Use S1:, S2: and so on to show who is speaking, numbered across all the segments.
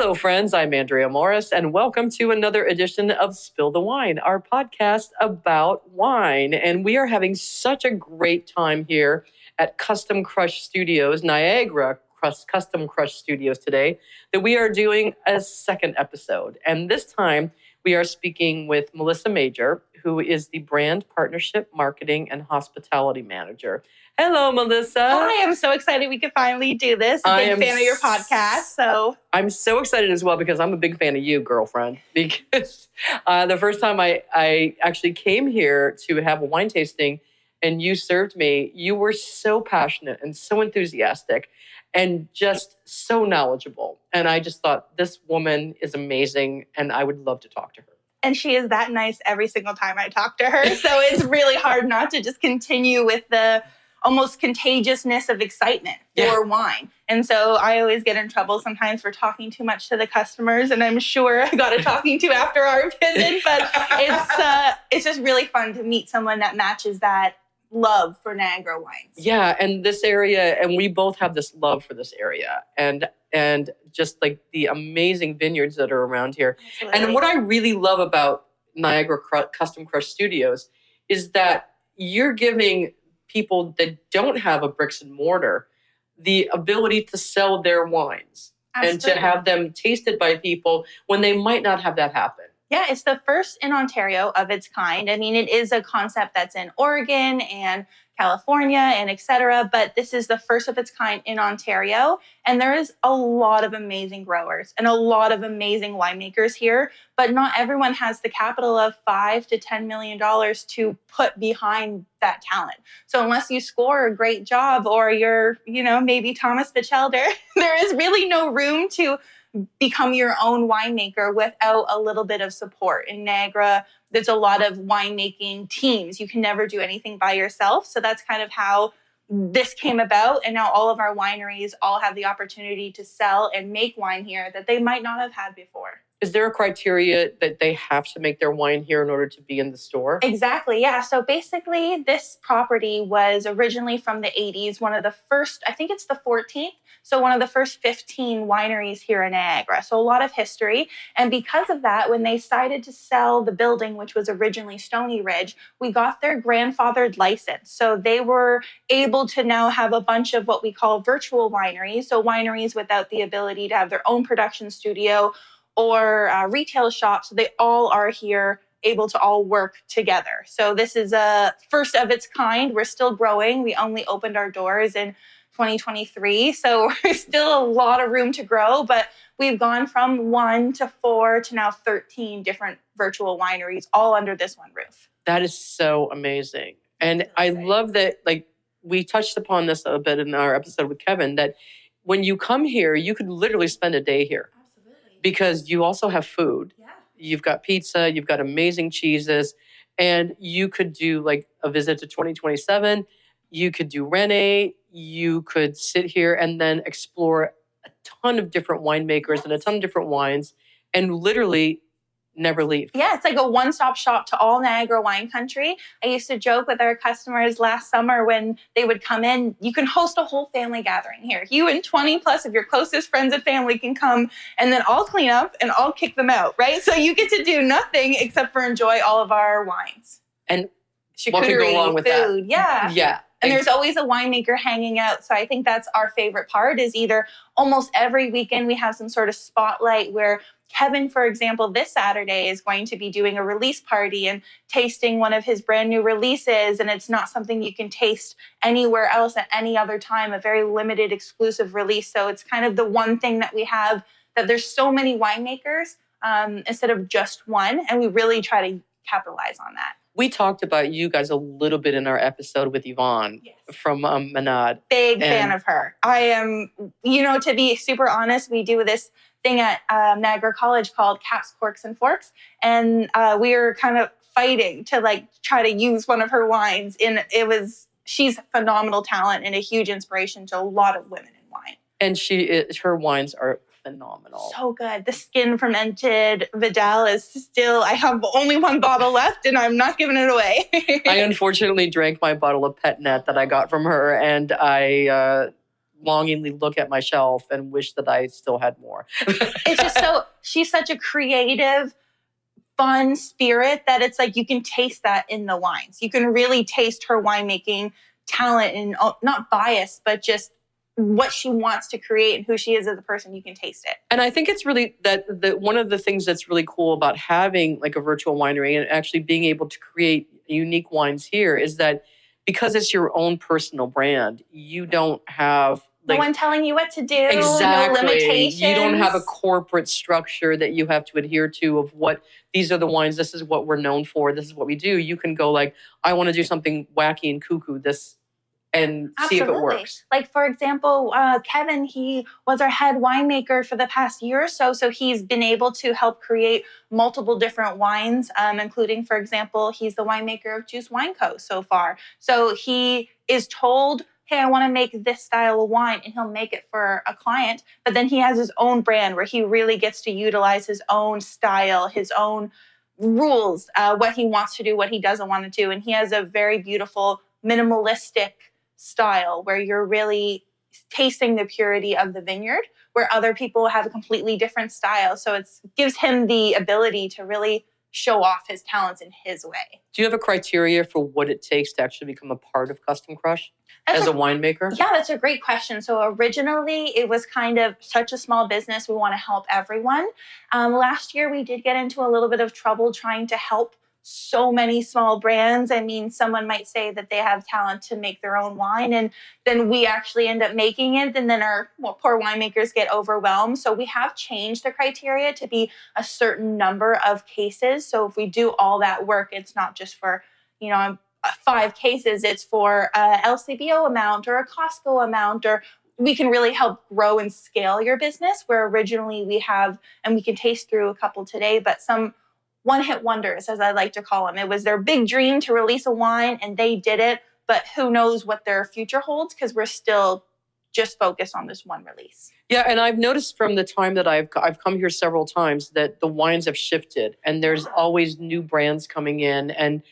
S1: Hello, friends. I'm Andrea Morris, and welcome to another edition of Spill the Wine, our podcast about wine. And we are having such a great time here at Custom Crush Studios, Niagara Custom Crush Studios today, that we are doing a second episode. And this time, we are speaking with Melissa Major, who is the Brand Partnership Marketing and Hospitality Manager. Hello, Melissa.
S2: Hi, I'm so excited we could finally do this. Big fan of your podcast.
S1: I'm so excited as well because I'm a big fan of you, girlfriend. Because the first time I actually came here to have a wine tasting and you served me, you were so passionate and so enthusiastic and just so knowledgeable. And I just thought, this woman is amazing and I would love to talk to her.
S2: And she is that nice every single time I talk to her. So it's really hard not to just continue with the almost contagiousness of excitement for wine. And so I always get in trouble sometimes for talking too much to the customers. And I'm sure I got a talking to after our visit. But it's just really fun to meet someone that matches that love for Niagara wines.
S1: Yeah, and this area, and we both have this love for this area. And just like the amazing vineyards that are around here. Absolutely. And what I really love about Niagara Custom Crush Studios is that you're giving people that don't have a bricks and mortar the ability to sell their wines. Absolutely. And to have them tasted by people when they might not have that happen.
S2: Yeah, it's the first in Ontario of its kind. I mean, it is a concept that's in Oregon and California and et cetera, but this is the first of its kind in Ontario. And there is a lot of amazing growers and a lot of amazing winemakers here, but not everyone has the capital of $5 to $10 million to put behind that talent. So unless you score a great job or you're, maybe Thomas Batchelder, there is really no room to become your own winemaker without a little bit of support. In Niagara, there's a lot of winemaking teams. You can never do anything by yourself. So that's kind of how this came about. And now all of our wineries all have the opportunity to sell and make wine here that they might not have had before.
S1: Is there a criteria that they have to make their wine here in order to be in the store?
S2: Exactly, yeah. So basically, this property was originally from the 80s, one of the first, I think it's the 14th, so one of the first 15 wineries here in Niagara. So a lot of history. And because of that, when they decided to sell the building, which was originally Stony Ridge, we got their grandfathered license. So they were able to now have a bunch of what we call virtual wineries. So wineries without the ability to have their own production studio or retail shops. So they all are here able to all work together. So this is a first of its kind. We're still growing. We only opened our doors in 2023. So there's still a lot of room to grow, but we've gone from 1 to 4 to now 13 different virtual wineries all under this one roof.
S1: That is so amazing. And I love that, we touched upon this a bit in our episode with Kevin, that when you come here, you could literally spend a day here. Because you also have food. Yeah. You've got pizza, you've got amazing cheeses, and you could do a visit to 2027. You could do Rennie. You could sit here and then explore a ton of different winemakers and a ton of different wines and literally never leave.
S2: Yeah, it's like a one-stop shop to all Niagara wine country. I used to joke with our customers last summer when they would come in, you can host a whole family gathering here. You and 20 plus of your closest friends and family can come, and then I'll clean up and I'll kick them out, right? So you get to do nothing except for enjoy all of our wines.
S1: And what can go wrong with
S2: food,
S1: that?
S2: Yeah.
S1: Yeah.
S2: And there's always a winemaker hanging out. So I think that's our favorite part is either almost every weekend we have some sort of spotlight where Kevin, for example, this Saturday is going to be doing a release party and tasting one of his brand new releases. And it's not something you can taste anywhere else at any other time, a very limited exclusive release. So it's kind of the one thing that we have, that there's so many winemakers instead of just one. And we really try to capitalize on that.
S1: We talked about you guys a little bit in our episode with Yvonne from Manad.
S2: Big fan of her. I am, to be super honest, we do this thing at Niagara College called Caps, Corks, and Forks. And we were kind of fighting to try to use one of her wines. She's phenomenal talent and a huge inspiration to a lot of women in wine.
S1: And her wines are phenomenal.
S2: So good. The skin fermented Vidal is still, I have only one bottle left and I'm not giving it away.
S1: I unfortunately drank my bottle of Pet Nat that I got from her, and I longingly look at my shelf and wish that I still had more.
S2: It's just she's such a creative, fun spirit that it's like you can taste that in the wines. You can really taste her winemaking talent and not bias, but just what she wants to create and who she is as a person. You can taste it.
S1: And I think it's really that one of the things that's really cool about having like a virtual winery and actually being able to create unique wines here is that because it's your own personal brand, you don't have
S2: no one telling you what to do.
S1: Exactly.
S2: No limitations.
S1: You don't have a corporate structure that you have to adhere to of what these are the wines. This is what we're known for. This is what we do. You can go like, I want to do something wacky and cuckoo. And see if it works.
S2: Like, for example, Kevin, he was our head winemaker for the past year or so. So he's been able to help create multiple different wines, including, for example, he's the winemaker of Juice Wine Co. so far. So he is told, hey, I want to make this style of wine, and he'll make it for a client. But then he has his own brand where he really gets to utilize his own style, his own rules, what he wants to do, what he doesn't want to do. And he has a very beautiful, minimalistic style where you're really tasting the purity of the vineyard, where other people have a completely different style. So it gives him the ability to really show off his talents in his way.
S1: Do you have a criteria for what it takes to actually become a part of Custom Crush as a winemaker?
S2: Yeah, that's a great question. So originally it was kind of such a small business. We want to help everyone. Last year we did get into a little bit of trouble trying to help so many small brands. I mean, someone might say that they have talent to make their own wine, and then we actually end up making it, and then our poor winemakers get overwhelmed. So we have changed the criteria to be a certain number of cases. So if we do all that work, it's not just for, 5 cases, it's for a LCBO amount or a Costco amount, or we can really help grow and scale your business, where originally we have, and we can taste through a couple today, but some one-hit wonders, as I like to call them. It was their big dream to release a wine, and they did it, but who knows what their future holds, because we're still just focused on this one release.
S1: Yeah, and I've noticed from the time that I've come here several times that the wines have shifted, and there's always new brands coming in, and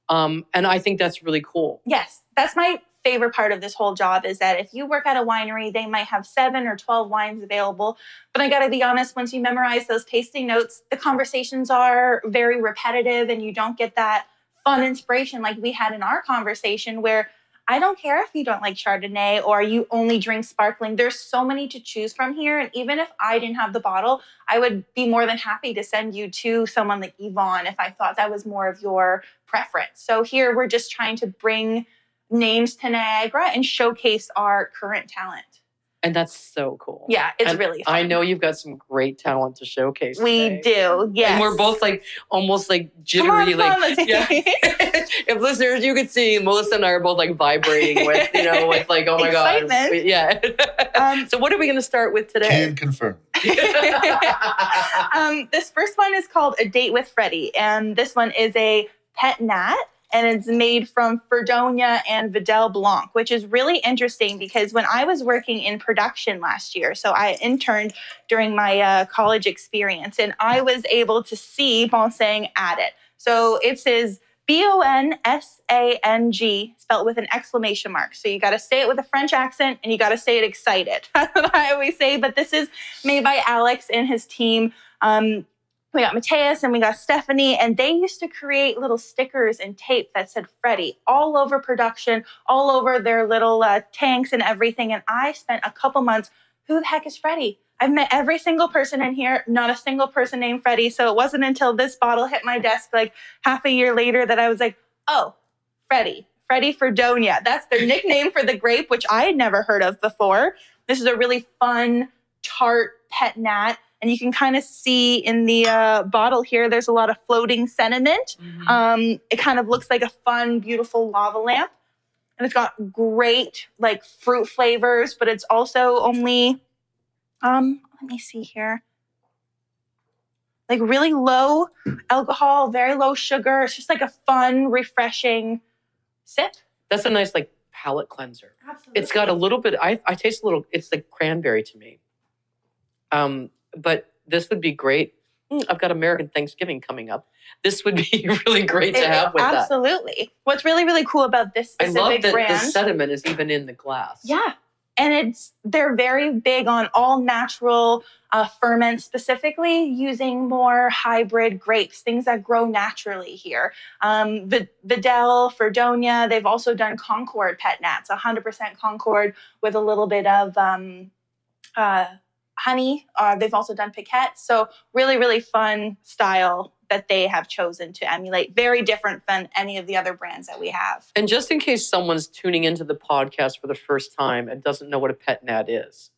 S1: I think that's really cool.
S2: Yes, that's my favorite part of this whole job, is that if you work at a winery, they might have 7 or 12 wines available. But I got to be honest, once you memorize those tasting notes, the conversations are very repetitive and you don't get that fun inspiration like we had in our conversation, where I don't care if you don't like Chardonnay or you only drink sparkling. There's so many to choose from here. And even if I didn't have the bottle, I would be more than happy to send you to someone like Yvonne if I thought that was more of your preference. So here we're just trying to bring names to Niagara and showcase our current talent.
S1: And that's so cool.
S2: Yeah, it's really fun.
S1: I know you've got some great talent to showcase
S2: We
S1: today.
S2: do, yes.
S1: And we're both almost jittery.
S2: Come on,
S1: yeah. If listeners, you could see Melissa and I are both vibrating with, with oh my
S2: excitement.
S1: God. Yeah. So what are we going to start with today?
S3: Can confirm.
S2: This first one is called A Date with Freddie. And this one is a Pet Nat. And it's made from Fredonia and Vidal Blanc, which is really interesting because when I was working in production last year, so I interned during my college experience, and I was able to see Bonsang at it. So it says Bonsang, spelled with an exclamation mark. So you got to say it with a French accent, and you got to say it excited. That's what I always say. But this is made by Alex and his team. We got Mateus and we got Stephanie, and they used to create little stickers and tape that said Freddie all over production, all over their little tanks and everything. And I spent a couple months, who the heck is Freddie? I've met every single person in here, not a single person named Freddie. So it wasn't until this bottle hit my desk half a year later that I was like, oh, Freddie Fredonia. That's their nickname for the grape, which I had never heard of before. This is a really fun, tart Pet Nat. And you can kind of see in the bottle here, there's a lot of floating sediment. Mm-hmm. It kind of looks like a fun, beautiful lava lamp. And it's got great fruit flavors, but it's also only, let me see here. Really low alcohol, very low sugar. It's just a fun, refreshing sip.
S1: That's a nice palate cleanser.
S2: Absolutely.
S1: It's got a little bit, I taste a little, it's like cranberry to me. But this would be great. I've got American Thanksgiving coming up. This would be really great to have with
S2: absolutely. What's really, really cool about this specific brand.
S1: I love that the sediment is even in the glass.
S2: Yeah. And they're very big on all natural ferments, specifically using more hybrid grapes, things that grow naturally here. Vidal, Fredonia, they've also done Concord Pet Nats, 100% Concord with a little bit of honey. They've also done piquettes. So really, really fun style that they have chosen to emulate. Very different than any of the other brands that we have.
S1: And just in case someone's tuning into the podcast for the first time and doesn't know what a Pet Nat is.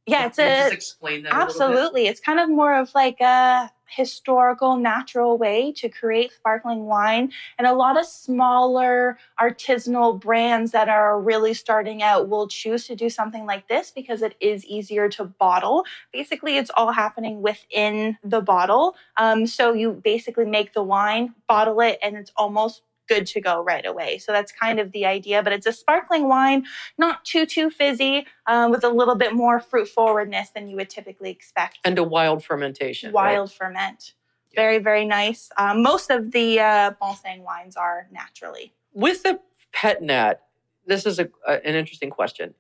S2: Yeah,
S1: just explain that
S2: absolutely.
S1: A little bit?
S2: It's kind of more of like a historical, natural way to create sparkling wine. And a lot of smaller artisanal brands that are really starting out will choose to do something like this because it is easier to bottle. Basically, it's all happening within the bottle. So you basically make the wine, bottle it, and it's almost good to go right away. So that's kind of the idea, but it's a sparkling wine, not too fizzy, with a little bit more fruit forwardness than you would typically expect.
S1: And a wild fermentation.
S2: Wild ferment. Very, very nice. Most of the Blanc wines are naturally.
S1: With the Pet Nat, this is an interesting question.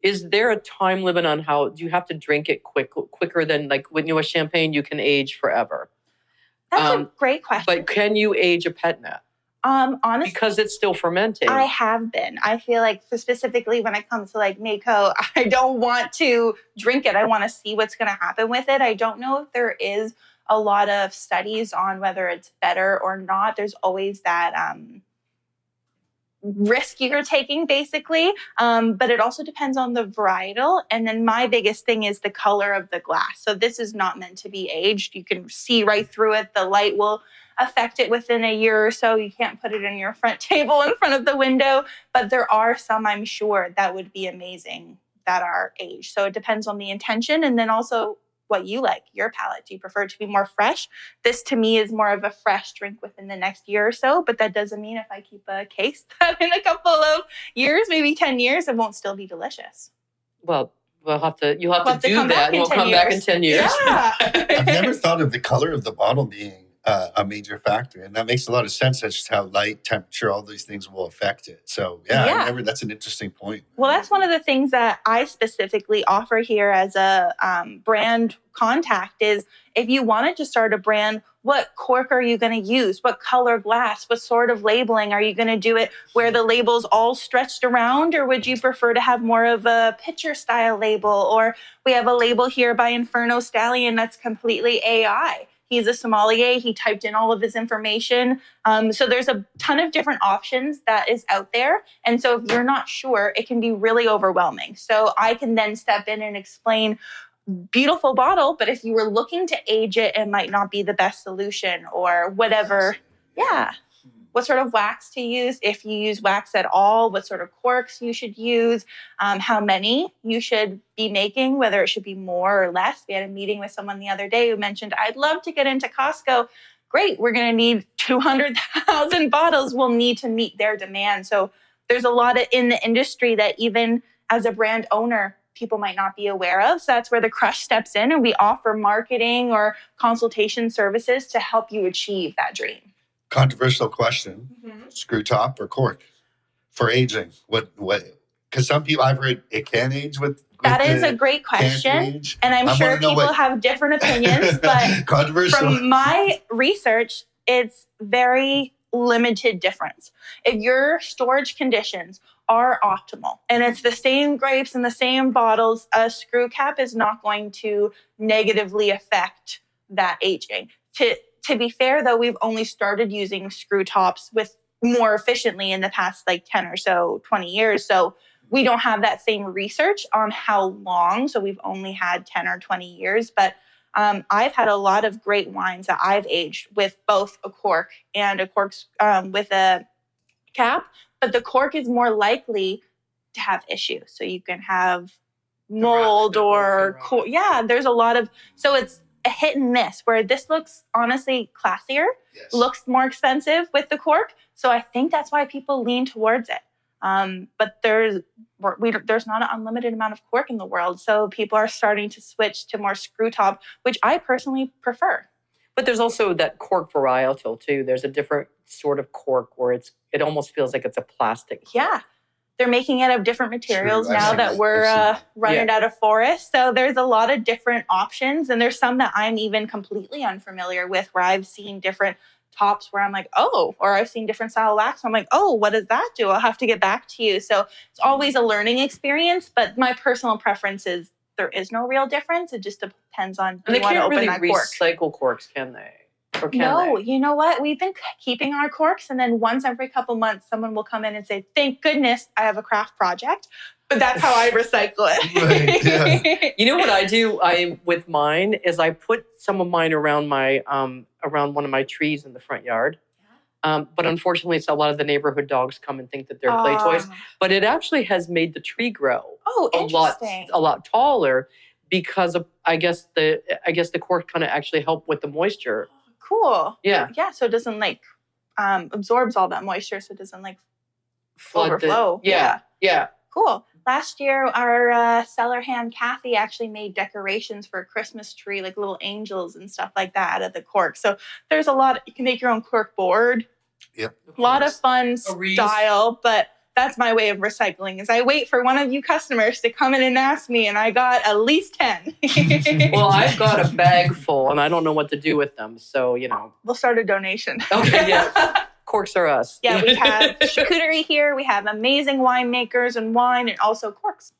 S1: Is there a time limit on how, do you have to drink it quicker than like when you have champagne, you can age forever?
S2: That's a great question.
S1: But can you age a Pet Nat?
S2: Honestly,
S1: because it's still fermenting.
S2: I have been. I feel like specifically when it comes to like Mako, I don't want to drink it. I want to see what's going to happen with it. I don't know if there is a lot of studies on whether it's better or not. There's always that risk you're taking, basically. But it also depends on the varietal. And then my biggest thing is the color of the glass. So this is not meant to be aged. You can see right through it. The light will affect it within a year or so. You can't put it in your front table in front of the window, but there are some, I'm sure, that would be amazing that are aged. So it depends on the intention and then also what you like, your palate. Do you prefer it to be more fresh? This to me is more of a fresh drink within the next year or so, but that doesn't mean if I keep a case that in a couple of years, maybe 10 years, it won't still be delicious.
S1: Well, you'll have to do that. We'll come back in 10 years.
S2: Yeah.
S3: I've never thought of the color of the bottle being a major factor, and that makes a lot of sense. That's just how light, temperature, all these things will affect it. So that's an interesting point.
S2: Well, that's one of the things that I specifically offer here as a brand contact is if you wanted to start a brand, what cork are you going to use? What color glass? What sort of labeling? Are you going to do it where the label's all stretched around, or would you prefer to have more of a picture style label? Or we have a label here by Inferno Stallion that's completely AI. He's a sommelier. He typed in all of his information. So there's a ton of different options that is out there. And so if you're not sure, it can be really overwhelming. So I can then step in and explain, beautiful bottle, but if you were looking to age it, it might not be the best solution or whatever. Yeah. What sort of wax to use, if you use wax at all, what sort of corks you should use, how many you should be making, whether it should be more or less. We had a meeting with someone the other day who mentioned, I'd love to get into Costco. Great, we're going to need 200,000 bottles. We'll need to meet their demand. So there's a lot in the industry that even as a brand owner, people might not be aware of. So that's where the Crush steps in, and we offer marketing or consultation services to help you achieve that dream.
S3: Controversial question: screw top or cork for aging? What? Because some people, I've heard it can age with
S2: that is a great question, and I'm sure people have different opinions. But from my research, it's very limited difference. If your storage conditions are optimal and it's the same grapes and the same bottles, a screw cap is not going to negatively affect that aging. To be fair, though, we've only started using screw tops with more efficiently in the past 10 or so, 20 years. So we don't have that same research on how long. So we've only had 10 or 20 years. But I've had a lot of great wines that I've aged with both a cork and a cork with a cap. But the cork is more likely to have issues. So you can have mold or there's a lot of, so it's a hit and miss, where this looks honestly classier, looks more expensive with the cork. So I think that's why people lean towards it. But there's not an unlimited amount of cork in the world. So people are starting to switch to more screw top, which I personally prefer.
S1: But there's also that cork varietal too. There's a different sort of cork where it almost feels like it's a plastic cork.
S2: Yeah. they're making it of different materials
S3: True, I've
S2: now
S3: seen
S2: that
S3: that.
S2: we're
S3: I've seen that.
S2: running out of forest. So there's a lot of different options, and there's some that I'm even completely unfamiliar with, where I've seen different tops where I'm like, oh, or I've seen different style wax. I'm like, oh, what does that do? I'll have to get back to you. So it's always a learning experience, but my personal preference is there is no real difference. It just depends on
S1: And they
S2: you want to
S1: can't
S2: open
S1: really
S2: that cork.
S1: recycle corks, can they? Or can
S2: No,
S1: they?
S2: you know what? We've been keeping our corks, and then once every couple months, someone will come in and say, thank goodness I have a craft project. But that's how I recycle it.
S3: Right, yeah.
S1: You know what I do? With mine is I put some of mine around my around one of my trees in the front yard. But unfortunately, it's a lot of the neighborhood dogs come and think that they're play toys. But it actually has made the tree grow
S2: interesting.
S1: a lot taller because of I guess the cork kind of actually help with the moisture.
S2: Cool.
S1: Yeah.
S2: Yeah. So it doesn't like absorbs all that moisture, so it doesn't like
S1: Flood
S2: overflow.
S1: Yeah.
S2: Cool. Last year, our cellar hand Kathy actually made decorations for a Christmas tree, like little angels and stuff like that out of the cork. So there's a lot. You can make your own cork board.
S3: Yep.
S2: A lot of fun
S1: wreath.
S2: style, but that's my way of recycling. Is I wait for one of you customers to come in and ask me, and I got at least 10.
S1: Well, I've got a bag full, and I don't know what to do with them. So
S2: We'll start a donation.
S1: Okay. Yeah. Corks are us.
S2: Yeah, we have charcuterie here. We have amazing winemakers and wine, and also corks.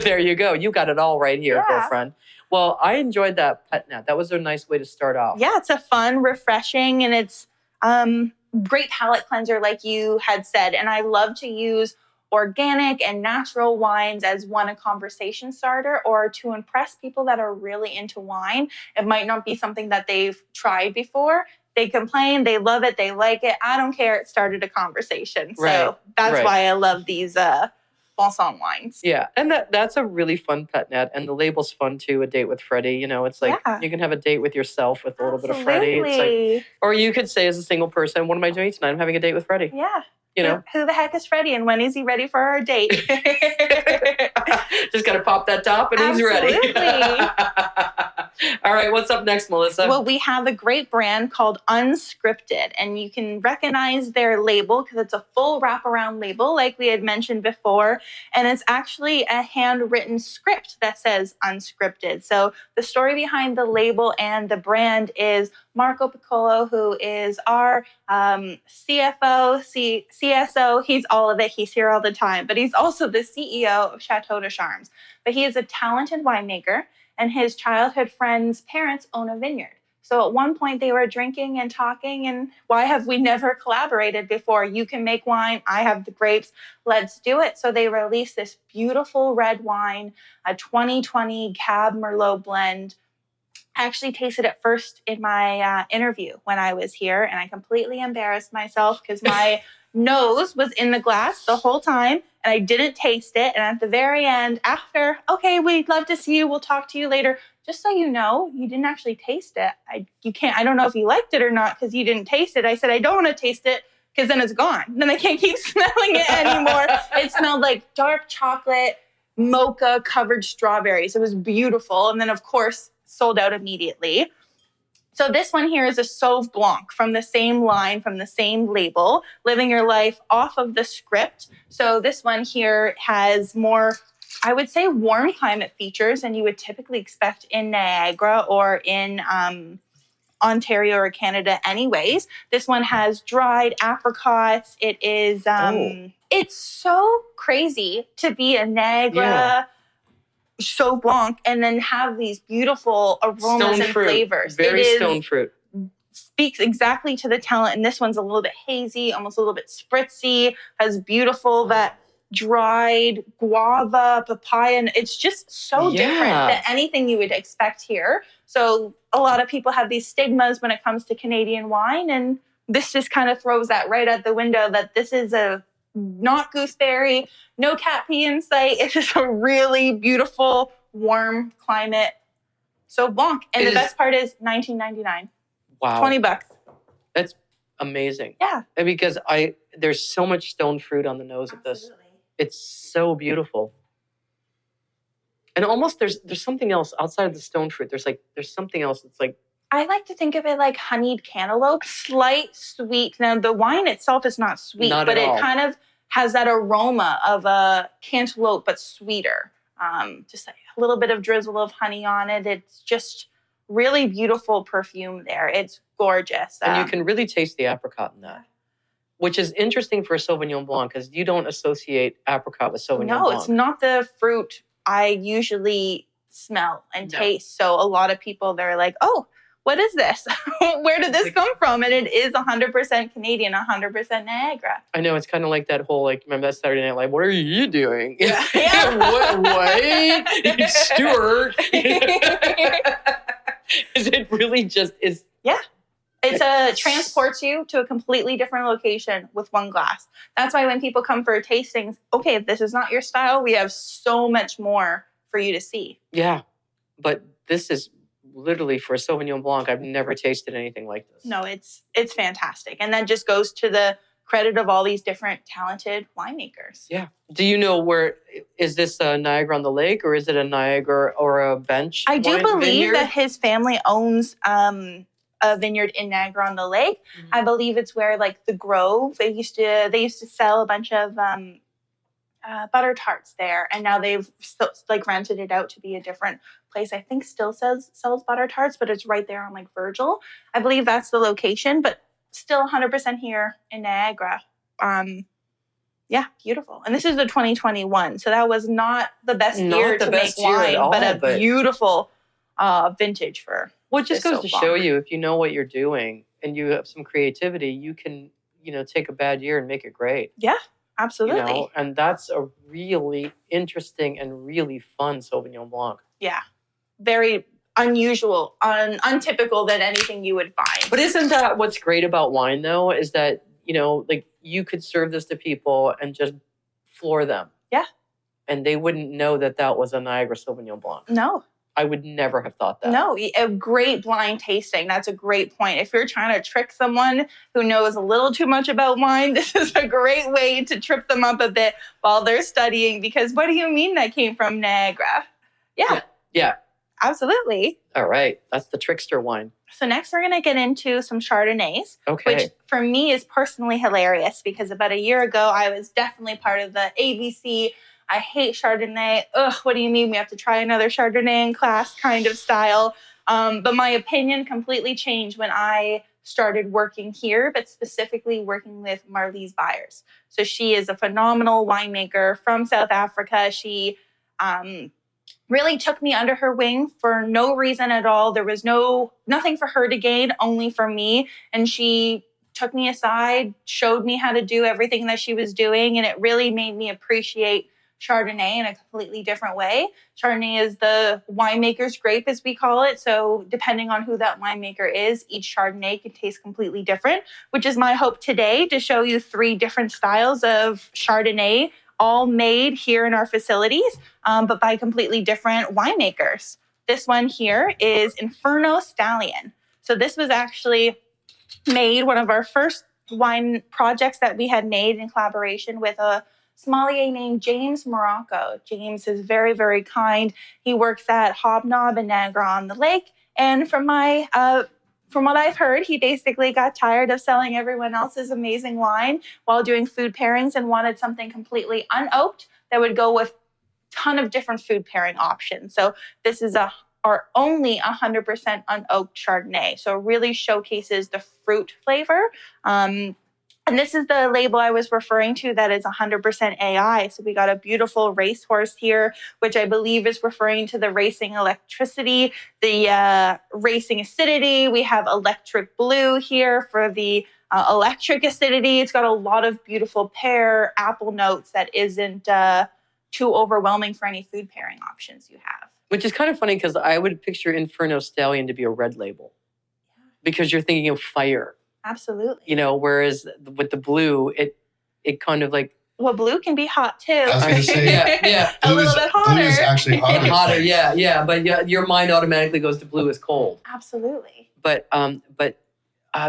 S1: There you go. You got it all right here,
S2: Yeah.
S1: girlfriend. Well, I enjoyed that Pet Nat. That was a nice way to start off.
S2: Yeah, it's a fun, refreshing, and it's great palate cleanser, like you had said. And I love to use organic and natural wines as a conversation starter, or to impress people that are really into wine. It might not be something that they've tried before. They complain, they love it, they like it. I don't care. It started a conversation.
S1: Right,
S2: So that's
S1: right.
S2: why I love these Balsam wines.
S1: Yeah, and that's a really fun Pet Nat, and the label's fun too. A date with Freddie, it's like you can have a date with yourself with a little bit of Freddie. It's like, or you could say as a single person, "What am I doing tonight? I'm having a date with Freddie."
S2: Yeah.
S1: You
S2: Who the heck is Freddie, and when is he ready for our date?
S1: Just got to pop that top, and he's ready. All right, what's up next, Melissa?
S2: Well, we have a great brand called Unscripted, and you can recognize their label because it's a full wraparound label, like we had mentioned before, and it's actually a handwritten script that says Unscripted. So the story behind the label and the brand is Marco Piccolo, who is our CFO, CSO. He's all of it. He's here all the time, but he's also the CEO of Chateau de Charmes. But he is a talented winemaker, and his childhood friend's parents own a vineyard. So at one point they were drinking and talking, and why have we never collaborated before? You can make wine, I have the grapes, let's do it. So they released this beautiful red wine, a 2020 Cab Merlot blend. I actually tasted it first in my interview when I was here, and I completely embarrassed myself because my nose was in the glass the whole time, and I didn't taste it. And at the very end, after, okay, we'd love to see you, we'll talk to you later. Just so you know, you didn't actually taste it. I don't know if you liked it or not because you didn't taste it. I said, I don't want to taste it because then it's gone. Then I can't keep smelling it anymore. It smelled like dark chocolate, mocha covered strawberries. It was beautiful. And then, of course, sold out immediately. So this one here is a Sauv Blanc from the same line, from the same label, living your life off of the script. So this one here has more, I would say, warm climate features than you would typically expect in Niagara or in Ontario or Canada anyways. This one has dried apricots. It is, it's so crazy to be a Niagara Sauv Blanc and then have these beautiful aromas
S1: Stone
S2: and
S1: fruit.
S2: flavors.
S1: Very stone fruit.
S2: Speaks exactly to the talent. And this one's a little bit hazy, almost a little bit spritzy, has beautiful that dried guava, papaya. And it's just so different than anything you would expect here. So a lot of people have these stigmas when it comes to Canadian wine. And this just kind of throws that right out the window that this is a not gooseberry, no cat pee in sight. It's just a really beautiful, warm climate Sauv Blanc. And the best part is $19.99.
S1: Wow.
S2: $20.
S1: That's amazing.
S2: Yeah.
S1: And because there's so much stone fruit on the nose of this. It's so beautiful. And almost there's something else outside of the stone fruit. There's something else that's like,
S2: I like to think of it like honeyed cantaloupe, slight sweet. Now, the wine itself is not sweet,
S1: Not
S2: but
S1: at
S2: it
S1: all.
S2: kind of has that aroma of a cantaloupe, but sweeter. Just a little bit of drizzle of honey on it. It's just really beautiful perfume there. It's gorgeous.
S1: And you can really taste the apricot in that, which is interesting for a Sauvignon Blanc because you don't associate apricot with Sauvignon Blanc.
S2: No, it's not the fruit I usually smell and taste. So a lot of people, they're like, oh, what is this? Where did this come from? And it is 100% Canadian, 100% Niagara.
S1: I know, it's kind of like that whole, like, remember that Saturday Night Live? What are you doing?
S2: Yeah.
S1: what? Stuart? Is it really just is?
S2: Yeah. It transports you to a completely different location with one glass. That's why when people come for tastings, okay, if this is not your style, we have so much more for you to see.
S1: Yeah. But this is literally for a Sauvignon Blanc. I've never tasted anything like this.
S2: No, it's fantastic. And that just goes to the credit of all these different talented winemakers.
S1: Yeah. Do you know where, is this a Niagara on the Lake or is it a Niagara or a bench?
S2: I do believe
S1: vineyard?
S2: that his family owns a vineyard in Niagara on the Lake. Mm-hmm. I believe it's where like the Grove, they used to sell a bunch of butter tarts there, and now they've like rented it out to be a different place. I think still sells butter tarts, but it's right there on like Virgil. I believe that's the location, but still 100% here in Niagara. Yeah, beautiful. And this is the 2021, so that was not the best year to make wine, but a beautiful vintage for.
S1: Well, it just goes to show you, if you know what you're doing and you have some creativity, you can, take a bad year and make it great.
S2: Yeah, absolutely.
S1: And that's a really interesting and really fun Sauvignon Blanc.
S2: Yeah, very unusual, untypical than anything you would find.
S1: But isn't that what's great about wine, though, is that, like you could serve this to people and just floor them.
S2: Yeah.
S1: And they wouldn't know that that was a Niagara Sauvignon Blanc.
S2: No.
S1: I would never have thought that.
S2: No, a great blind tasting. That's a great point. If you're trying to trick someone who knows a little too much about wine, this is a great way to trip them up a bit while they're studying. Because what do you mean that came from Niagara?
S1: Yeah.
S2: Absolutely.
S1: All right. That's the trickster wine.
S2: So next we're going to get into some Chardonnays, which for me is personally hilarious because about a year ago, I was definitely part of the ABC I hate Chardonnay. Ugh, what do you mean we have to try another Chardonnay in class kind of style? But my opinion completely changed when I started working here, but specifically working with Marlies Byers. So she is a phenomenal winemaker from South Africa. She really took me under her wing for no reason at all. There was nothing for her to gain, only for me. And she took me aside, showed me how to do everything that she was doing, and it really made me appreciate Chardonnay in a completely different way. Chardonnay is the winemaker's grape, as we call it. So depending on who that winemaker is, each Chardonnay can taste completely different, which is my hope today, to show you 3 different styles of Chardonnay, all made here in our facilities, but by completely different winemakers. This one here is Inferno Stallion. So this was actually made, one of our first wine projects that we had made in collaboration with a sommelier named James Morocco. James is very, very kind. He works at Hobnob in Niagara on the Lake. And from what I've heard, he basically got tired of selling everyone else's amazing wine while doing food pairings and wanted something completely unoaked that would go with a ton of different food pairing options. So this is our only 100% unoaked Chardonnay. So it really showcases the fruit flavor. And this is the label I was referring to that is 100% AI. So we got a beautiful racehorse here, which I believe is referring to the racing electricity, the racing acidity. We have electric blue here for the electric acidity. It's got a lot of beautiful pear, apple notes that isn't too overwhelming for any food pairing options you have.
S1: Which is kind of funny because I would picture Inferno Stallion to be a red label because you're thinking of fire.
S2: Absolutely.
S1: Whereas with the blue, it kind of like...
S2: Well, blue can be hot too.
S3: I was going to say,
S1: yeah.
S2: A little bit hotter.
S3: Blue is actually hotter.
S1: Hotter, yeah. But your mind automatically goes to blue is cold.
S2: Absolutely.
S1: But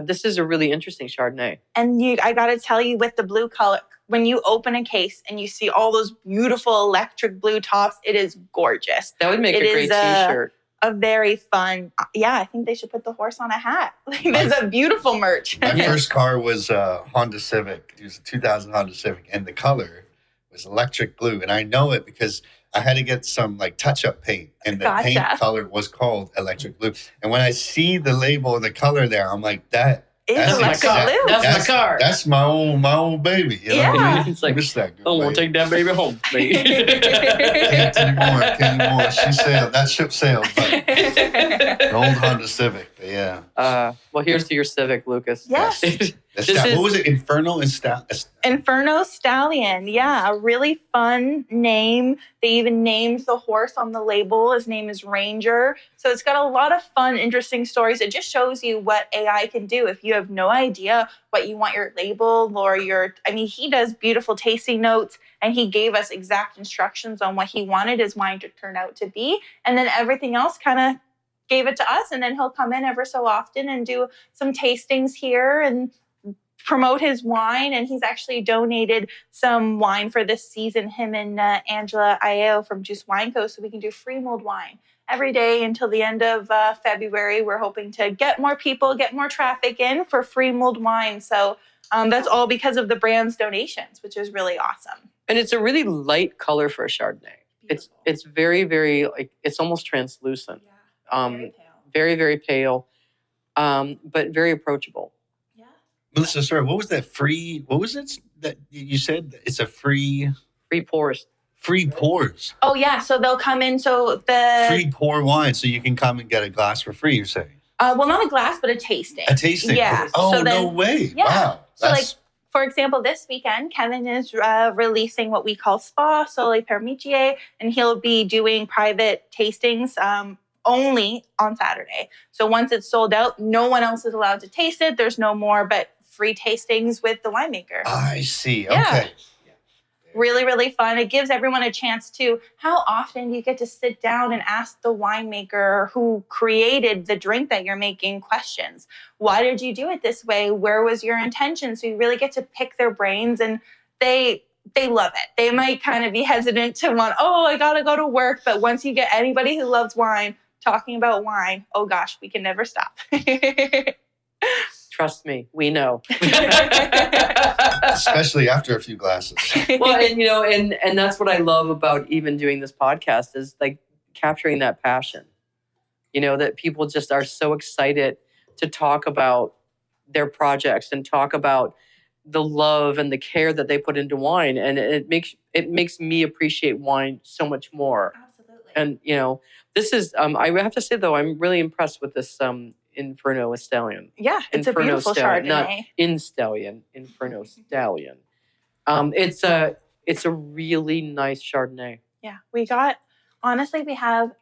S1: this is a really interesting Chardonnay.
S2: And I got to tell you, with the blue color, when you open a case and you see all those beautiful electric blue tops, it is gorgeous.
S1: That would make a great T-shirt.
S2: a very fun. Yeah, I think they should put the horse on a hat. Like, there's a beautiful merch.
S3: My first car was a Honda Civic. It was a 2000 Honda Civic, and the color was electric blue. And I know it because I had to get some like touch-up paint, and the paint color was called electric blue. And when I see the label and the color there, I'm like, that's
S2: my car.
S1: That's my car.
S3: That's my old baby. You know?
S2: Yeah.
S1: It's like,
S3: miss that girl,
S1: oh, we'll take that baby home, mate.
S3: Can't anymore. She sailed. That ship sailed. But the old Honda Civic. But yeah.
S1: Well, here's to your Civic, Lukas.
S2: Yes.
S3: What was it? Inferno and
S2: Inferno Stallion. Yeah, a really fun name. They even named the horse on the label. His name is Ranger. So it's got a lot of fun, interesting stories. It just shows you what AI can do. If you have no idea what you want your label or he does beautiful tasting notes, and he gave us exact instructions on what he wanted his wine to turn out to be. And then everything else kind of gave it to us. And then he'll come in ever so often and do some tastings here and promote his wine. And he's actually donated some wine for this season, him and Angela Io from Juice Wine Co. So we can do free mulled wine every day until the end of February. We're hoping to get more people, get more traffic in for free mulled wine. So that's all because of the brand's donations, which is really awesome.
S1: And it's a really light color for a Chardonnay.
S2: Beautiful.
S1: It's very, very, like, it's almost translucent.
S2: Very pale.
S1: Very, very pale, but very approachable.
S2: Yeah.
S3: Melissa, sorry, what was that free? What was it that you said? It's a free
S1: pours.
S3: Free pours.
S2: Oh, yeah. So they'll come in. So the
S3: free pour wine. So you can come and get a glass for free, you're saying?
S2: Well, not a glass, but a tasting.
S3: A tasting.
S2: Yeah.
S3: Oh,
S2: so then,
S3: no way.
S2: Yeah.
S3: Wow.
S2: So for example, this weekend, Kevin is releasing what we call Spa Sole per Mitier, and he'll be doing private tastings only on Saturday. So once it's sold out, no one else is allowed to taste it. There's no more but free tastings with the winemaker.
S3: I see.
S2: Yeah.
S3: Okay.
S2: Really, really fun. It gives everyone a chance to, how often do you get to sit down and ask the winemaker who created the drink that you're making questions? Why did you do it this way? Where was your intention? So you really get to pick their brains, and they love it. They might kind of be hesitant to want, I got to go to work. But once you get anybody who loves wine talking about wine, oh gosh, we can never stop.
S1: Trust me, we know.
S3: Especially after a few glasses.
S1: Well, and that's what I love about even doing this podcast is like capturing that passion. That people just are so excited to talk about their projects and talk about the love and the care that they put into wine, and it makes me appreciate wine so much more.
S2: Absolutely.
S1: And this is I have to say though, I'm really impressed with this Inferno with Stallion.
S2: Yeah, it's
S1: Inferno
S2: a beautiful
S1: Stallion,
S2: Chardonnay.
S1: not in Stallion, Inferno Stallion. It's a really nice Chardonnay.
S2: Yeah, we have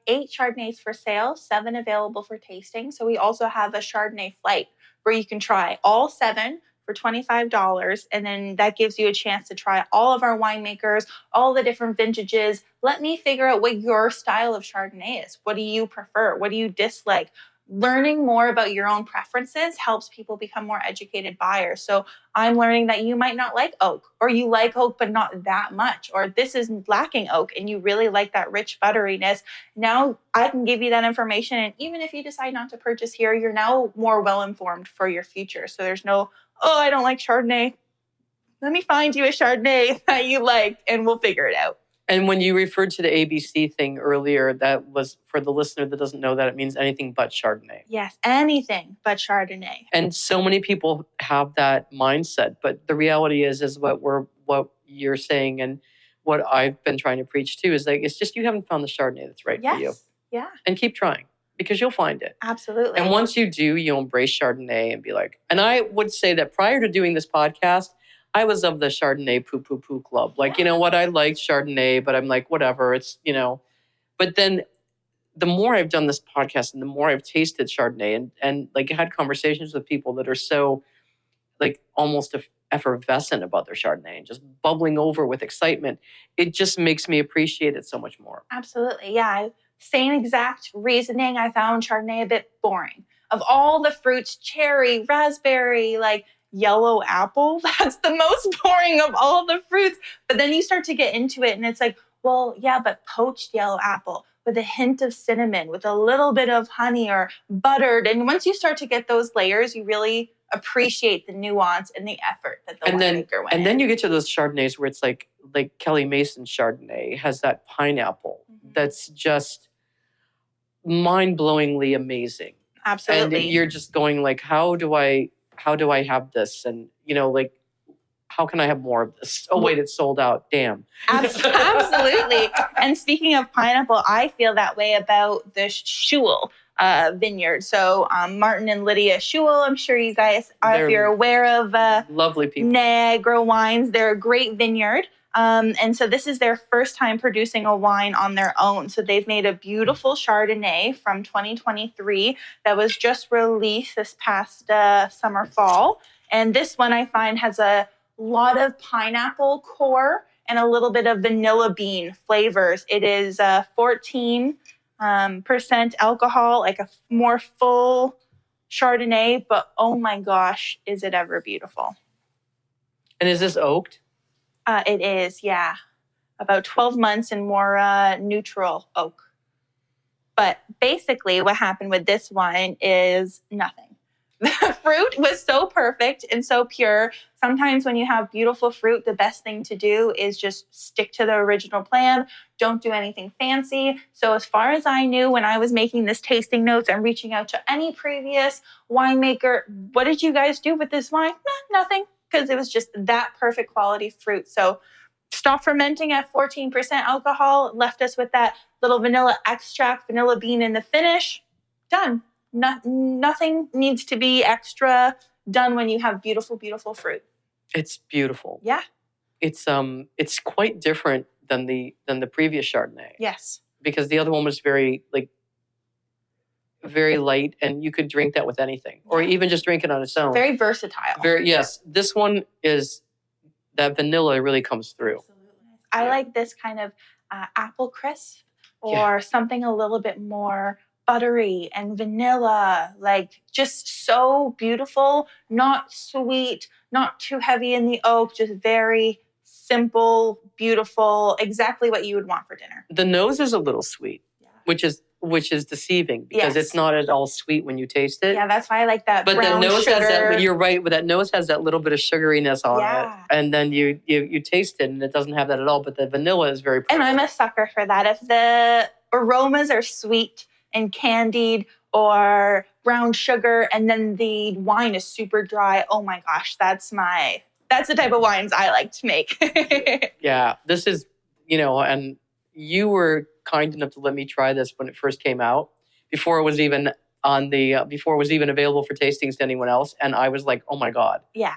S2: 8 Chardonnays for sale, 7 available for tasting. So we also have a Chardonnay flight where you can try all 7 for $25. And then that gives you a chance to try all of our winemakers, all the different vintages. Let me figure out what your style of Chardonnay is. What do you prefer? What do you dislike? Learning more about your own preferences helps people become more educated buyers. So I'm learning that you might not like oak, or you like oak, but not that much, or this is lacking oak and you really like that rich butteriness. Now I can give you that information. And even if you decide not to purchase here, you're now more well-informed for your future. So there's no, I don't like Chardonnay. Let me find you a Chardonnay that you like and we'll figure it out.
S1: And when you referred to the ABC thing earlier, that was, for the listener that doesn't know that, it means anything but Chardonnay.
S2: Yes, anything but Chardonnay.
S1: And so many people have that mindset, but the reality is what you're saying and what I've been trying to preach too is like, it's just you haven't found the Chardonnay that's right for you.
S2: Yeah.
S1: And keep trying, because you'll find it.
S2: Absolutely.
S1: And once you do, you'll embrace Chardonnay and be like, and I would say that prior to doing this podcast, I was of the Chardonnay poo club. Like, I liked Chardonnay, but I'm like, whatever, it's, But then the more I've done this podcast and the more I've tasted Chardonnay and like had conversations with people that are so like almost effervescent about their Chardonnay and just bubbling over with excitement, it just makes me appreciate it so much more.
S2: Absolutely. Yeah. Same exact reasoning. I found Chardonnay a bit boring. Of all the fruits, cherry, raspberry, like yellow apple, that's the most boring of all the fruits. But then you start to get into it and it's like, well, yeah, but poached yellow apple with a hint of cinnamon, with a little bit of honey or buttered. And once you start to get those layers, you really appreciate the nuance and the effort that the winemaker went
S1: And then
S2: in.
S1: you get to those Chardonnays where it's like Kelly Mason's Chardonnay has that pineapple that's just mind-blowingly amazing.
S2: Absolutely.
S1: And you're just going like, how do I have this? And like, how can I have more of this? Oh wait, it's sold out. Damn.
S2: Absolutely. And speaking of pineapple, I feel that way about the Scheule vineyard. So Martin and Lydia Scheule, I'm sure you guys are, if you're aware of
S1: lovely people.
S2: Niagara wines. They're a great vineyard. And so this is their first time producing a wine on their own. So they've made a beautiful Chardonnay from 2023 that was just released this past summer, fall. And this one I find has a lot of pineapple core and a little bit of vanilla bean flavors. It is 14% alcohol, like a more full Chardonnay, but oh my gosh, is it ever beautiful.
S1: And is this oaked?
S2: It is, yeah. About 12 months in more neutral oak. But basically what happened with this wine is nothing. The fruit was so perfect and so pure. Sometimes when you have beautiful fruit, the best thing to do is just stick to the original plan. Don't do anything fancy. So as far as I knew when I was making this tasting notes and reaching out to any previous winemaker, what did you guys do with this wine? Nothing, because it was just that perfect quality fruit. So stop fermenting at 14% alcohol, left us with that little vanilla extract, vanilla bean in the finish. Done. Nothing needs to be extra done when you have beautiful, beautiful fruit.
S1: It's beautiful.
S2: Yeah.
S1: It's quite different than the previous Chardonnay.
S2: Yes.
S1: Because the other one was very light, and you could drink that with anything, or even just drink it on its own.
S2: Very versatile.
S1: Yes. This one is that vanilla really comes through.
S2: Absolutely. I like this kind of apple crisp or something a little bit more buttery and vanilla, like just so beautiful, not sweet, not too heavy in the oak, just very simple, beautiful, exactly what you would want for dinner.
S1: The nose is a little sweet, which is deceiving because it's not at all sweet when you taste it.
S2: Yeah, that's why I like that.
S1: But
S2: brown
S1: the nose
S2: sugar.
S1: has that. You're right. But that nose has that little bit of sugariness on it, and then you taste it, and it doesn't have that at all. But the vanilla is very.
S2: And I'm a sucker for that. If the aromas are sweet and candied or brown sugar, and then the wine is super dry, oh my gosh, that's the type of wines I like to make.
S1: Yeah, this is, and you were kind enough to let me try this when it first came out, before it was even available for tastings to anyone else, and I was like, oh my God.
S2: Yeah.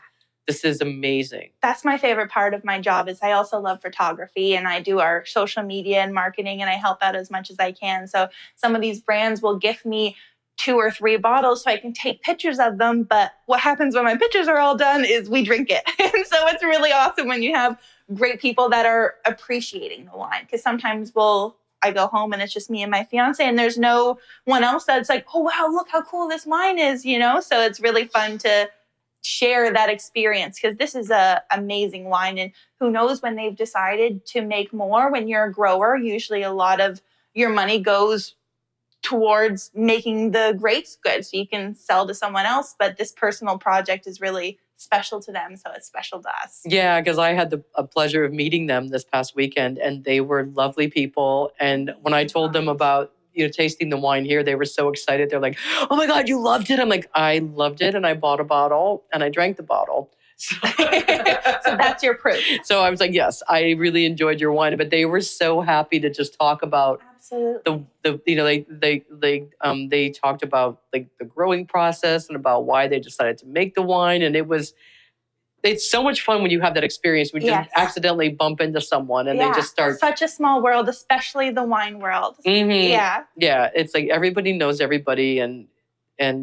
S1: This is amazing.
S2: That's my favorite part of my job is I also love photography, and I do our social media and marketing, and I help out as much as I can. So some of these brands will gift me 2 or 3 bottles so I can take pictures of them. But what happens when my pictures are all done is we drink it. And so it's really awesome when you have great people that are appreciating the wine. Because sometimes I go home and it's just me and my fiance, and there's no one else that's like, oh, wow, look how cool this wine is, So it's really fun to share that experience, because this is a amazing wine, and who knows when they've decided to make more. When you're a grower, usually a lot of your money goes towards making the grapes good so you can sell to someone else, but this personal project is really special to them, so it's special to us. Yeah,
S1: because I had the pleasure of meeting them this past weekend, and they were lovely people. And when I told them about tasting the wine here, they were so excited. They're like, oh my God, you loved it. I'm like, I loved it, and I bought a bottle and I drank the bottle. So
S2: that's your proof.
S1: So I was like, yes, I really enjoyed your wine. But they were so happy to just talk about they talked about like the growing process and about why they decided to make the wine. And it's so much fun when you have that experience. We just accidentally bump into someone and they just start.
S2: Such a small world, especially the wine world.
S1: Mm-hmm. Yeah. Yeah. It's like everybody knows everybody, and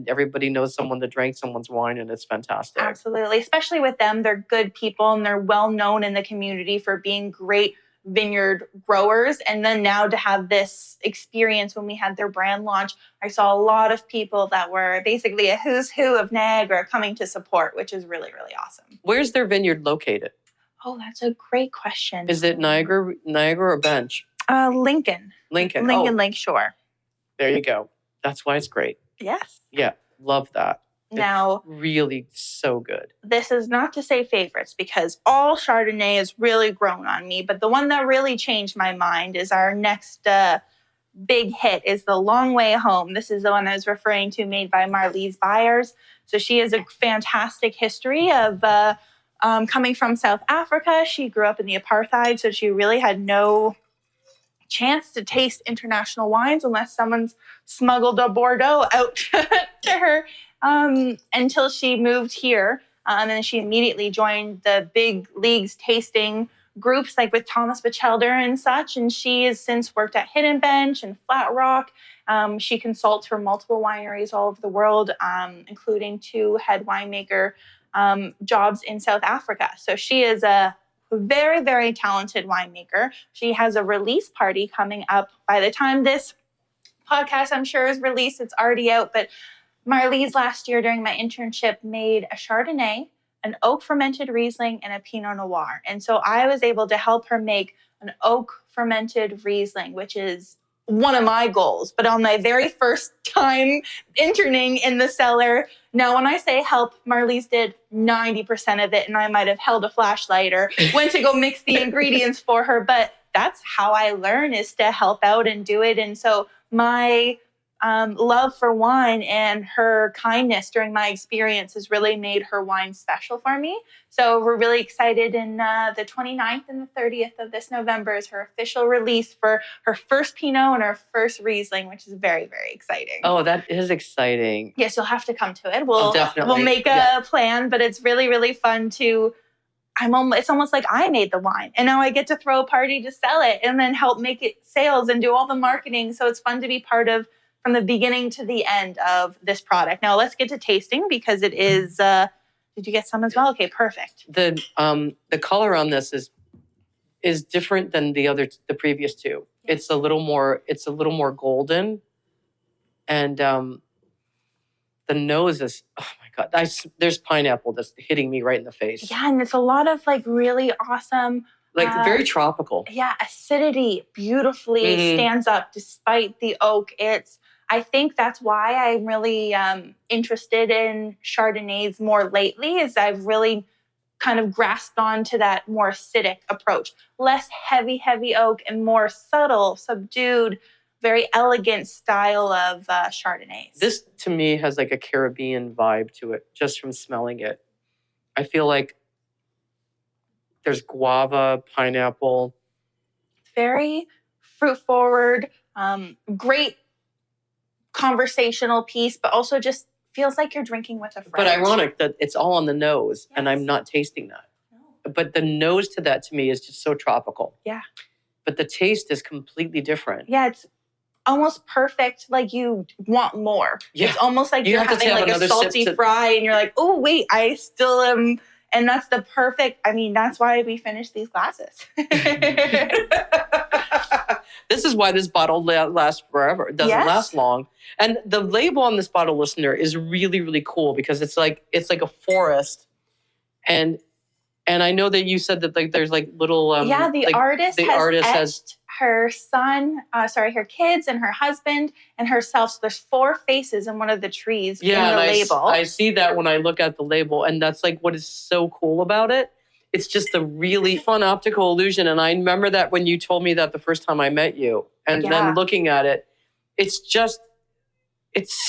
S1: everybody knows someone that drank someone's wine, and it's fantastic.
S2: Absolutely. Especially with them. They're good people, and they're well known in the community for being great vineyard growers. And then now to have this experience when we had their brand launch, I saw a lot of people that were basically a who's who of Niagara coming to support, which is really, really awesome.
S1: Where's their vineyard located?
S2: Oh, that's a great question.
S1: Is it Niagara or Bench?
S2: Lincoln.
S1: Lincoln.
S2: Lakeshore.
S1: There you go. That's why it's great.
S2: Yes.
S1: Yeah, love that.
S2: Now,
S1: it's really so good.
S2: This is not to say favorites because all Chardonnay has really grown on me, but the one that really changed my mind is our next big hit is the Long Way Home. This is the one I was referring to, made by Marlies Byers. So she has a fantastic history of coming from South Africa. She grew up in the apartheid, so she really had no chance to taste international wines unless someone's smuggled a Bordeaux out to her until she moved here. And then she immediately joined the big leagues tasting groups like with Thomas Batchelder and such. And she has since worked at Hidden Bench and Flat Rock. She consults for multiple wineries all over the world, including 2 head winemaker jobs in South Africa. So she is a very, very talented winemaker. She has a release party coming up. By the time this podcast, I'm sure, is released, it's already out. But Marlies last year during my internship made a Chardonnay, an oak fermented Riesling, and a Pinot Noir. And so I was able to help her make an oak fermented Riesling, which is one of my goals. But on my very first time interning in the cellar, now when I say help, Marlies did 90% of it, and I might have held a flashlight or went to go mix the ingredients for her. But that's how I learn, is to help out and do it. And so my love for wine and her kindness during my experience has really made her wine special for me. So we're really excited. And the 29th and the 30th of this November is her official release for her first Pinot and her first Riesling, which is very, very exciting.
S1: Oh, that is exciting.
S2: Yes, you'll have to come to it. We'll make a plan, but it's really, really fun to... it's almost like I made the wine, and now I get to throw a party to sell it and then help make it sales and do all the marketing. So it's fun to be part of from the beginning to the end of this product. Now let's get to tasting because it is, did you get some as well? Okay, perfect.
S1: The color on this is different than the previous 2. It's a little more golden. And the nose is, oh my God, there's pineapple that's hitting me right in the face.
S2: Yeah, and it's a lot of like really awesome,
S1: very tropical.
S2: Yeah, acidity beautifully stands up despite the oak. I think that's why I'm really interested in Chardonnays more lately, is I've really kind of grasped onto that more acidic approach. Less heavy oak and more subtle, subdued, very elegant style of Chardonnays.
S1: This, to me, has like a Caribbean vibe to it, just from smelling it. I feel like there's guava, pineapple.
S2: Very fruit-forward, great conversational piece, but also just feels like you're drinking with a friend.
S1: But ironic that it's all on the nose,
S2: yes.
S1: and I'm not tasting that.
S2: No.
S1: But the nose to that, to me, is just so tropical.
S2: Yeah.
S1: But the taste is completely different.
S2: Yeah, it's almost perfect. Like you want more.
S1: Yeah.
S2: It's almost like you're having like a salty fry, and you're like, oh wait, I still am. And that's the perfect. I mean, that's why we finished these glasses.
S1: This is why this bottle lasts forever. It doesn't last long. And the label on this bottle, listener, is really, really cool because it's like a forest. And I know that you said that like there's like little
S2: the artist has her son, her kids and her husband and herself. So there's 4 faces in one of the trees in the label.
S1: I see that when I look at the label, and that's like what is so cool about it. It's just a really fun optical illusion. And I remember that when you told me that the first time I met you, and then looking at it, it's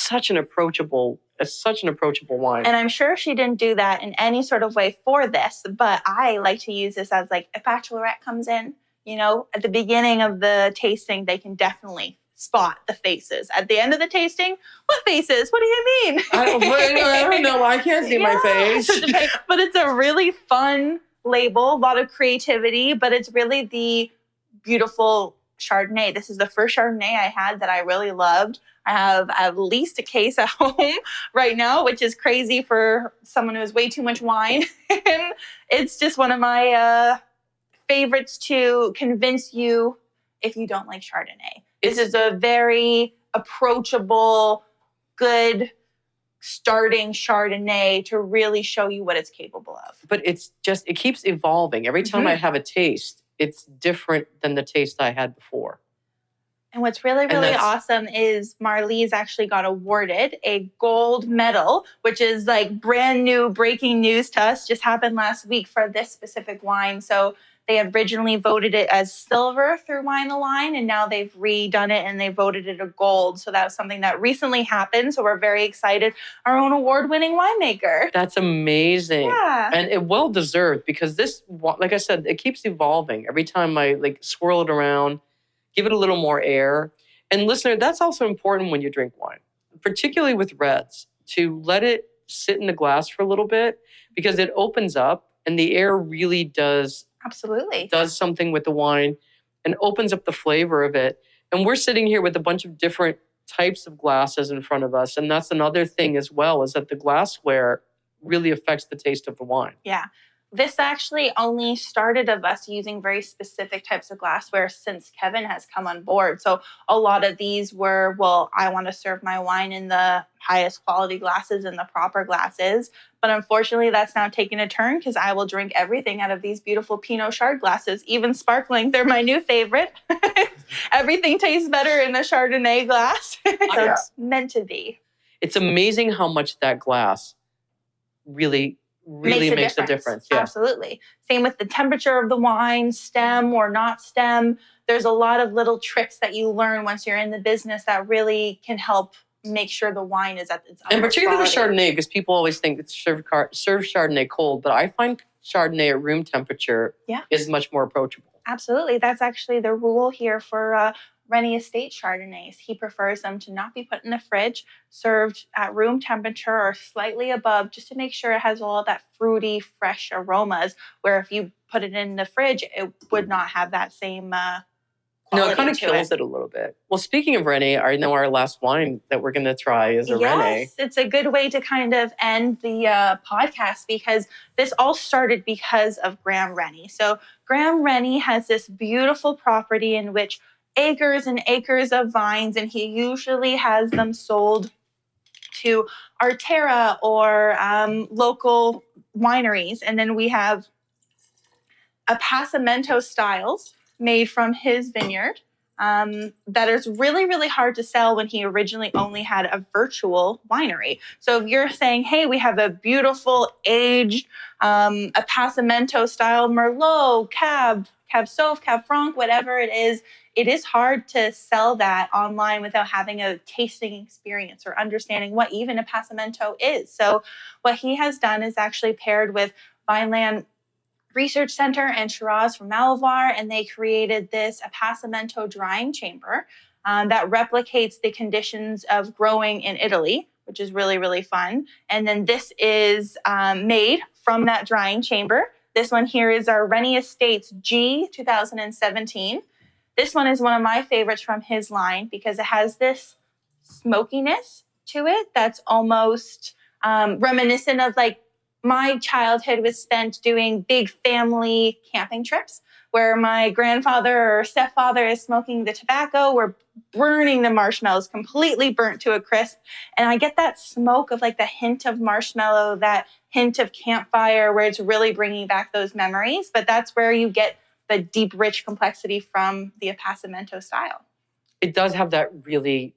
S1: such an approachable wine.
S2: And I'm sure she didn't do that in any sort of way for this, but I like to use this as like, if bachelorette comes in, at the beginning of the tasting, they can definitely spot the faces. At the end of the tasting, what faces? What do you mean?
S1: I don't know. I can't see my face.
S2: But it's a really fun label, a lot of creativity, but it's really the beautiful Chardonnay. This is the first Chardonnay I had that I really loved. I have at least a case at home right now, which is crazy for someone who has way too much wine. And it's just one of my favorites to convince you if you don't like Chardonnay. This is a very approachable, good starting Chardonnay to really show you what it's capable of.
S1: But it keeps evolving. Every time I have a taste, it's different than the taste I had before.
S2: And what's really, really awesome is Marlie's actually got awarded a gold medal, which is like brand new breaking news to us, just happened last week for this specific wine. So they originally voted it as silver through Wine the Line, and now they've redone it and they voted it a gold. So that was something that recently happened. So we're very excited. Our own award-winning winemaker.
S1: That's amazing.
S2: Yeah.
S1: And it well deserved, because this, like I said, it keeps evolving. Every time I like swirl it around, give it a little more air. And listener, that's also important when you drink wine, particularly with reds, to let it sit in the glass for a little bit, because it opens up and the air really does something with the wine and opens up the flavor of it. And we're sitting here with a bunch of different types of glasses in front of us. And that's another thing as well, is that the glassware really affects the taste of the wine.
S2: Yeah. This actually only started of us using very specific types of glassware since Kevin has come on board. So a lot of these were, well, I want to serve my wine in the highest quality glasses and the proper glasses. But unfortunately, that's now taken a turn, because I will drink everything out of these beautiful Pinot Chard glasses, even sparkling. They're my new favorite. Everything tastes better in a Chardonnay glass. So it's meant to be.
S1: It's amazing how much that glass really makes a difference. Yeah.
S2: Absolutely. Same with the temperature of the wine, stem or not stem. There's a lot of little tricks that you learn once you're in the business that really can help make sure the wine is at its
S1: and particularly with
S2: quality.
S1: Chardonnay, because people always think it's serve Chardonnay cold, but I find Chardonnay at room temperature is much more approachable.
S2: Absolutely. That's actually the rule here for Rennie Estate Chardonnays. He prefers them to not be put in the fridge, served at room temperature or slightly above, just to make sure it has all that fruity, fresh aromas, where if you put it in the fridge, it would not have that same quality.
S1: No, it kind of kills it a little bit. Well, speaking of Rennie, I know our last wine that we're going to try is a Rennie.
S2: Yes, it's a good way to kind of end the podcast, because this all started because of Graham Rennie. So Graham Rennie has this beautiful property in which acres and acres of vines, and he usually has them sold to Arterra or local wineries. And then we have appassimento styles made from his vineyard that is really, really hard to sell when he originally only had a virtual winery. So if you're saying, hey, we have a beautiful aged appassimento style Merlot, Cab Sauv, Cab Franc, whatever it is hard to sell that online without having a tasting experience or understanding what even appassimento is. So what he has done is actually paired with Vineland Research Center and Shiraz from Malabar, and they created this appassimento drying chamber that replicates the conditions of growing in Italy, which is really, really fun. And then this is made from that drying chamber. This one here is our Rennie Estates G 2017. This one is one of my favorites from his line, because it has this smokiness to it that's almost reminiscent of like my childhood was spent doing big family camping trips where my grandfather or stepfather is smoking the tobacco. We're burning the marshmallows completely burnt to a crisp. And I get that smoke of like the hint of marshmallow, that hint of campfire, where it's really bringing back those memories. But that's where you get the deep, rich complexity from the appassimento style.
S1: It does have that really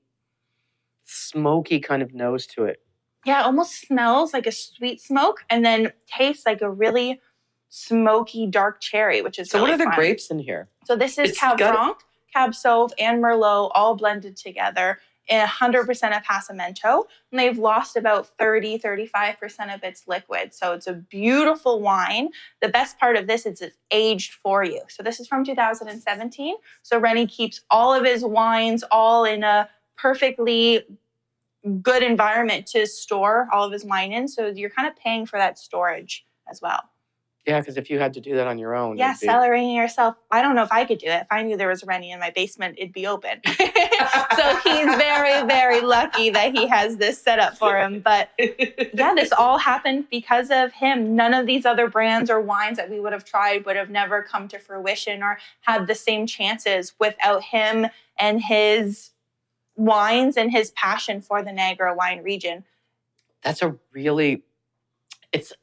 S1: smoky kind of nose to it.
S2: Yeah, it almost smells like a sweet smoke and then tastes like a really smoky dark cherry, which is
S1: so.
S2: Really
S1: what are the
S2: fun.
S1: grapes in here?
S2: So this is Cab Franc, Cab Sauv, and Merlot all blended together in 100% appassimento. And they've lost about 35% of its liquid. So it's a beautiful wine. The best part of this is it's aged for you. So this is from 2017. So Rennie keeps all of his wines all in a perfectly good environment to store all of his wine in. So you're kind of paying for that storage as well.
S1: Yeah, because if you had to do that on your own.
S2: Yeah, cellaring yourself. I don't know if I could do it. If I knew there was a Rennie in my basement, it'd be open. So he's very, very lucky that he has this set up for him. But yeah, this all happened because of him. None of these other brands or wines that we would have tried would have never come to fruition or had the same chances without him and his wines and his passion for the Niagara wine region.
S1: That's a really, it's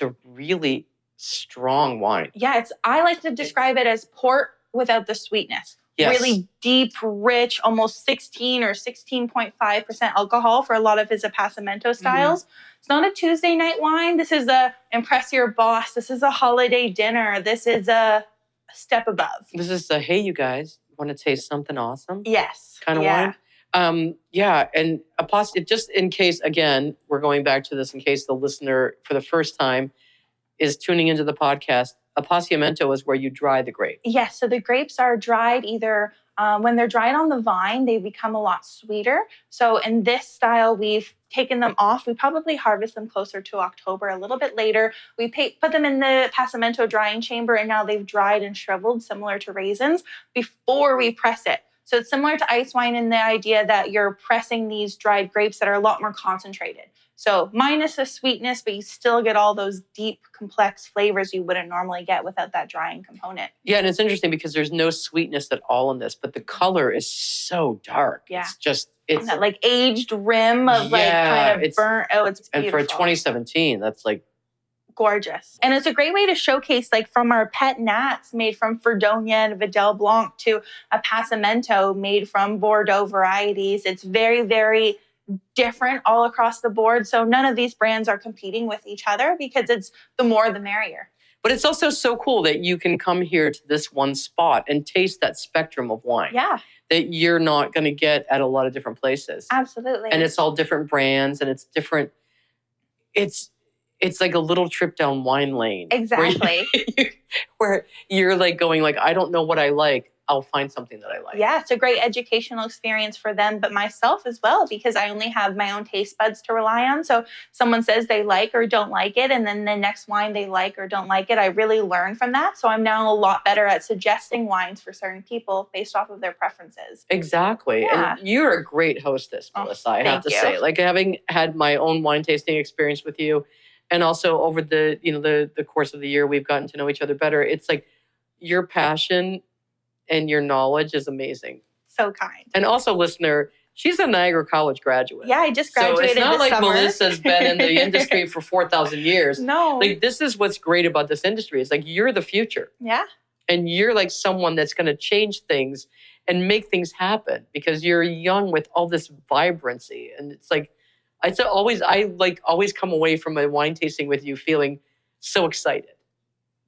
S1: a really strong wine.
S2: Yeah, I like to describe it as port without the sweetness.
S1: Yes.
S2: Really deep, rich, almost 16 or 16.5% alcohol for a lot of his appassimento styles. It's not a Tuesday night wine. This is a impress your boss. This is a holiday dinner. This is a step above.
S1: This is a, hey, you guys, want to taste something awesome?
S2: Yes.
S1: Kind of wine? And just in case, again, we're going back to this in case the listener for the first time is tuning into the podcast, appassimento is where you dry the grape.
S2: Yes, so the grapes are dried either when they're dried on the vine, they become a lot sweeter. So in this style, we've taken them off. We probably harvest them closer to October, a little bit later. We put them in the appassimento drying chamber, and now they've dried and shriveled, similar to raisins, before we press it. So it's similar to ice wine in the idea that you're pressing these dried grapes that are a lot more concentrated. So minus the sweetness, but you still get all those deep, complex flavors you wouldn't normally get without that drying component.
S1: Yeah, and it's interesting because there's no sweetness at all in this, but the color is so dark.
S2: Yeah.
S1: It's
S2: that like aged rim of kind of burnt. Oh, it's beautiful.
S1: And for 2017, that's like
S2: gorgeous. And it's a great way to showcase, like from our Pet Nats made from Freddie and Vidal Blanc to appassimento made from Bordeaux varieties. It's very, very different all across the board. So none of these brands are competing with each other because it's the more the merrier.
S1: But it's also so cool that you can come here to this one spot and taste that spectrum of wine.
S2: Yeah.
S1: That you're not going to get at a lot of different places.
S2: Absolutely.
S1: And it's all different brands and it's different. It's like a little trip down wine lane.
S2: Exactly.
S1: Where you're like going like, I don't know what I like. I'll find something that I like.
S2: Yeah, it's a great educational experience for them, but myself as well, because I only have my own taste buds to rely on. So someone says they like or don't like it, and then the next wine they like or don't like it, I really learn from that. So I'm now a lot better at suggesting wines for certain people based off of their preferences.
S1: Exactly.
S2: Yeah.
S1: And you're a great hostess, Melissa, I have to say. Like having had my own wine tasting experience with you, and also over the course of the year, we've gotten to know each other better. It's like your passion and your knowledge is amazing.
S2: So kind.
S1: And also, listener, she's a Niagara College graduate.
S2: Yeah, I just graduated
S1: this summer. So it's not like
S2: summer.
S1: Melissa's been in the industry for 4,000 years.
S2: No.
S1: Like, this is what's great about this industry. It's like, you're the future.
S2: Yeah.
S1: And you're like someone that's going to change things and make things happen because you're young with all this vibrancy. And it's like, I always come away from a wine tasting with you feeling so excited.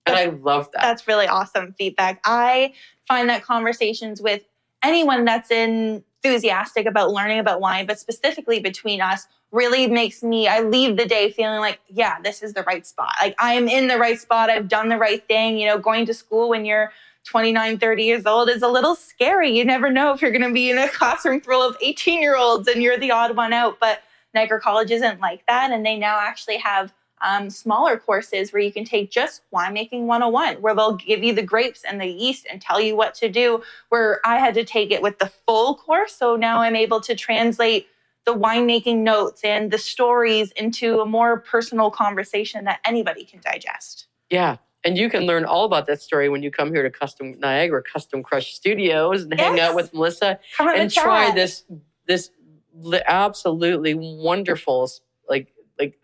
S1: And I love that.
S2: That's really awesome feedback. I find that conversations with anyone that's enthusiastic about learning about wine, but specifically between us, really makes me, I leave the day feeling like, yeah, this is the right spot. Like I am in the right spot. I've done the right thing. You know, going to school when you're 29, 30 years old is a little scary. You never know if you're going to be in a classroom full of 18-year-olds and you're the odd one out. But Niagara College isn't like that. And they now actually have smaller courses where you can take just winemaking 101, where they'll give you the grapes and the yeast and tell you what to do, where I had to take it with the full course. So now I'm able to translate the winemaking notes and the stories into a more personal conversation that anybody can digest.
S1: Yeah. And you can learn all about that story when you come here to Niagara Custom Crush Studios and hang out with Melissa and try this absolutely wonderful like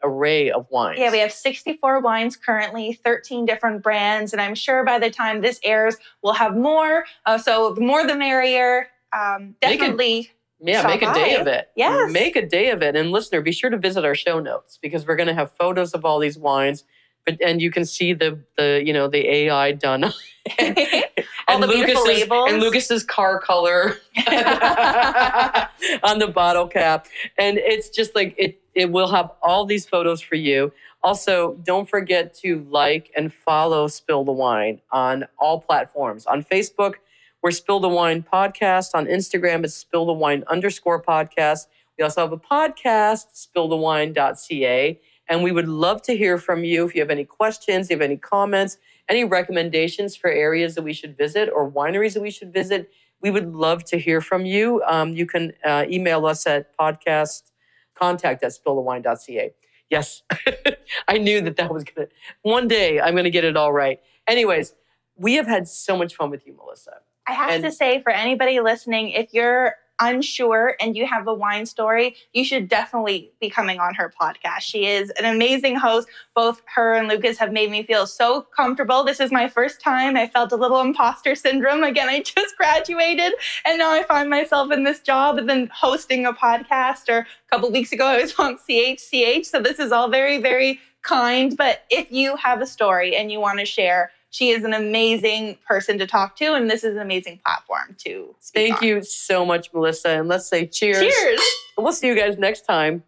S1: array of wines.
S2: Yeah, we have 64 wines currently, 13 different brands, and I'm sure by the time this airs, we'll have more. So the more the merrier. Definitely.
S1: Make a day of it.
S2: Yes.
S1: Make a day of it. And listener, be sure to visit our show notes because we're going to have photos of all these wines. And you can see the AI done.
S2: All the beautiful labels.
S1: And Lukas's car color on the bottle cap. And it's just like, it will have all these photos for you. Also, don't forget to like and follow Spill the Wine on all platforms. On Facebook, we're Spill the Wine Podcast. On Instagram, it's Spill the Wine _podcast. We also have a podcast, spillthewine.ca. And we would love to hear from you if you have any questions, if you have any comments, any recommendations for areas that we should visit or wineries that we should visit. We would love to hear from you. You can email us at contact@spillthewine.ca. Yes, I knew that was going to, one day I'm going to get it all right. Anyways, we have had so much fun with you, Melissa.
S2: I have to say, for anybody listening, if you're unsure and you have a wine story, you should definitely be coming on her podcast. She is an amazing host. Both her and Lukas have made me feel so comfortable. This is my first time. I felt a little imposter syndrome. Again, I just graduated and now I find myself in this job and then hosting a podcast. Or a couple weeks ago, I was on CHCH. So this is all very, very kind. But if you have a story and you want to share, she is an amazing person to talk to, and this is an amazing platform to speak
S1: Thank
S2: on.
S1: you so much, Melissa. And let's say cheers.
S2: Cheers.
S1: We'll see you guys next time.